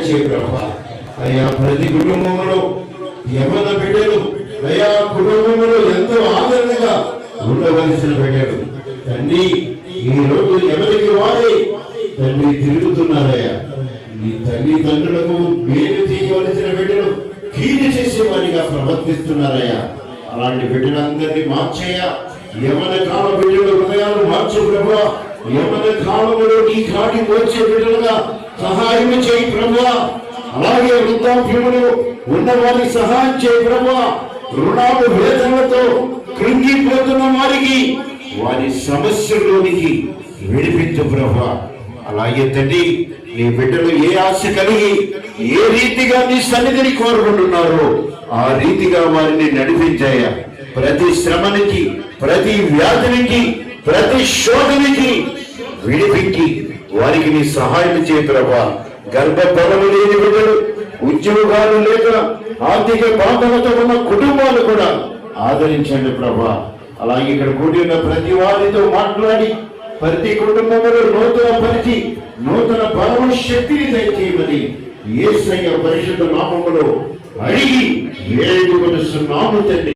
దయచేయ ప్రభా. అయ్యా ప్రతి కుటుంబంలో యవన బిడ్డలు అయ్యా కుటుంబంలో ఎంతో ఆదరణగా ఉండవలసిన బిడ్డలు తండ్రి ఈ రోజు ఎవరికి వారే తండ్రి తిరుగుతున్నారయ్యా. నీ తల్లిదండ్రులకు మేలు చేయవలసిన బిడ్డలు కీడు చేసే వారిగా ప్రవర్తిస్తున్నారయ్యా. అలాంటి బిడ్డలందరినీ మార్చేయ. యవన కాల బిడ్డల హృదయాలు మార్చు ప్రభువా. యవన కాలంలో నీ కాటి వచ్చే బిడ్డలుగా సహాయం చేయి ప్రభువా. అలాగే వృద్ధాప్యములు ఉన్న వారికి సహాయం చేయి ప్రభువా. రుణాలు వేదనలతో కృంగిపోతున్న వారికి వారి సమస్యల్లోనికి విడిపించు ప్రభువా. అలాగే తండ్రి నీ బిడ్డలు ఏ ఆశ కలిగి ఏ రీతిగా నీ సన్నిధిని కోరుకుంటున్నారో ఆ రీతిగా వారిని నడిపించాయా. ప్రతి శ్రమ నుంచి, ప్రతి వ్యాధి నుంచి, ప్రతి శోధనికి విడిపించి వారికి నీ సహాయం చేయ ప్రభా. గర్భఫలము లేని బిడ్డలు, ఉద్యోగాలు లేక ఆర్థిక బాధలతో ఉన్న కుటుంబాలు కూడా ఆదరించండి ప్రభా. అలాగే ఇక్కడ కూడి ఉన్న ప్రతి వారితో మాట్లాడి ప్రతి కుటుంబంలో నూతన పరిచి నూతన బలము శక్తిని దయచేయమని యేసయ్య పరిశుద్ధ నామములో అడిగి వేడుకొనుచున్నాము తండ్రి.